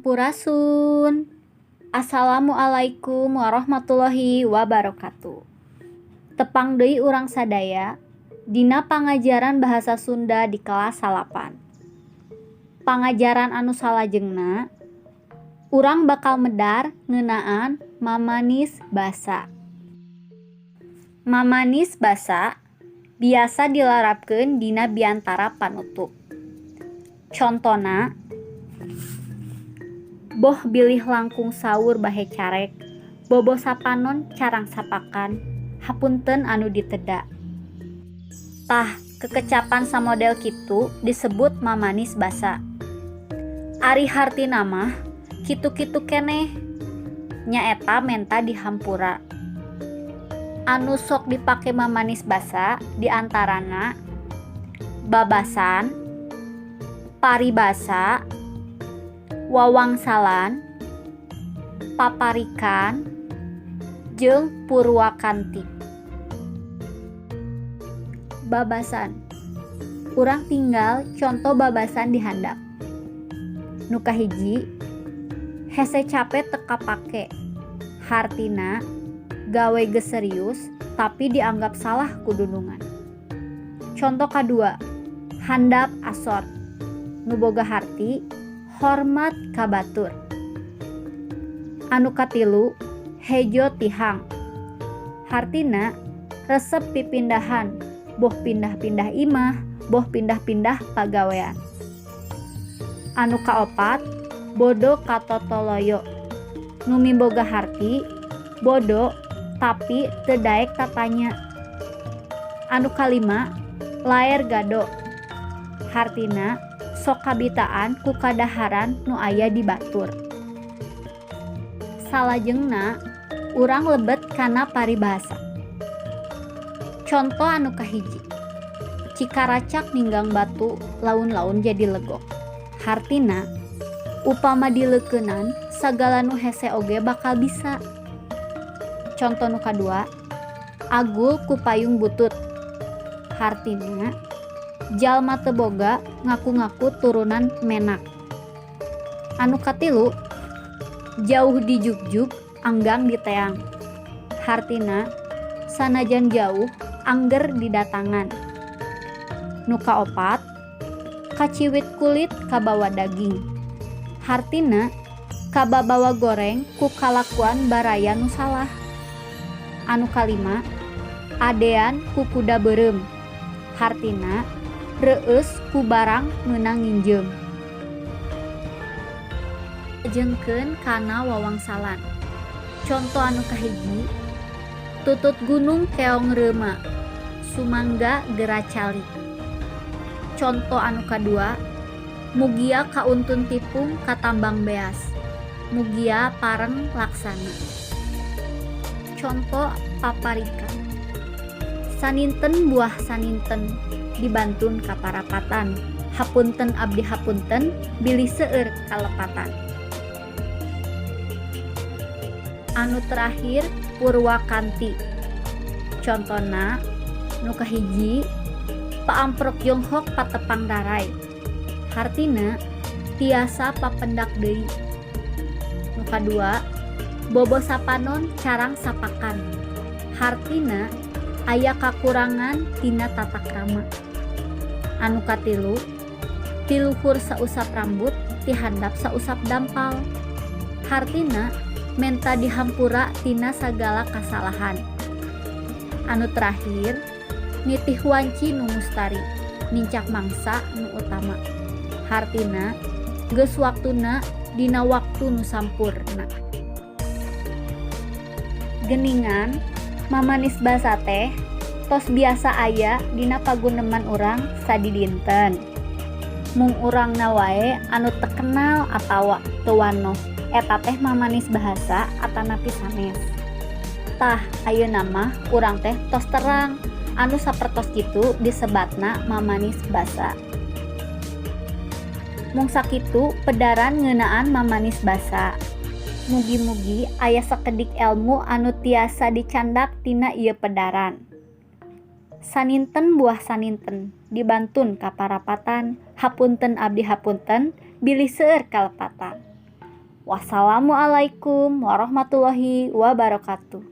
Sampurasun. Assalamualaikum warahmatullahi wabarakatuh. Tepang deui urang sadaya dina pangajaran bahasa Sunda di kelas 8. Pangajaran anu salajengna urang bakal medar ngeunaan mamanis basa. Mamanis basa biasa dilarapkeun dina biantara panutup. Contona, boh bilih langkung saur bahe carek, bobo sapanon carang sapakan, hapunten anu diteda. Tah, kekecapan samodel kitu disebut mamanis basa. Ari hartina mah kitu-kitu keneh, nyaeta menta dihampura. Anu sok dipake mamanis basa diantarana babasan, paribasa, wawangsalan, paparikan, jeung purwakanti. Babasan, urang tinggal contoh babasan di handap. Nu kahiji, hese capek teka pake, hartina gawe geus serius tapi dianggap salah ku dunungan. Contoh kadua, handap asor, nu boga harti hormat ka batur. Anu katilu, hejo tihang, hartina resep pipindahan, boh pindah-pindah imah, boh pindah-pindah pagawean. Anu kaopat, bodo katotoloyo, nu miboga harti bodo tapi teu daek tatanya. Anu kalima, laer gado, hartina sok kabitaan ku kadaharan nu aya di batur. Salajengna urang lebet kana paribasa. Contoh anu kahiji, cikaracak ninggang batu laun-laun jadi legok, hartina upama dileukeunan sagala nu hese oge bakal bisa. Contoh nu kadua, agul ku payung butut, hartina jalma teu boga ngaku-ngaku turunan menak. Anu katilu, jauh di jugjug anggang di teang, hartina sanajan jauh angger didatangan. Nu kaopat, kaciwit kulit kabawa daging, hartina kababawa goreng ku kalakuan baraya nu salah. Anu kalima, adean ku kuda beureum, hartina reueus ku barang meunang nginjeum. Jengkeun kana wawangsalan. Contoh anu kahiji, tutut gunung keong reuma, sumangga geracali. Contoh anu kadua, mugia kauntun tipung katambang beas, mugia pareng laksana. Contoh paparikan, saninten buah saninten dibantun kaparapatan, hapunten abdi hapunten bilih seueur kalepatan. Anu terakhir, purwakanti. Contona nu kahiji, paamprok yonghok patepang darai, hartina tiasa papendak deui. Nu kadua, bobo sapanon carang sapakan, hartina aya kakurangan tina tata krama. Anu katilu, tiluhur sausap rambut tihandap sausap dampal, hartina menta dihampura tina sagala kasalahan. Anu terakhir, nitih wanci nu mustari, nincak mangsa nu utama, hartina geus waktuna dina waktu nu sampurna. Geningan, mamanis basa teh tos biasa aya dina paguneman urang sadi dinten. Mung urangna wae anu teu kenal atawa teu wanoh eta teh mamanis bahasa atanapi sanes. Tah ayeuna mah urang teh tos terang anu sapertos kitu disebatna mamanis basa. Mung sakitu pedaran ngeunaan mamanis basa. Mugi-mugi aya sakedik elmu anu tiasa dicandak tina ieu pedaran. Saninten buah saninten dibantun kaparapatan, hapunten abdi hapunten bilih seueur kalepatan. Wassalamualaikum warahmatullahi wabarakatuh.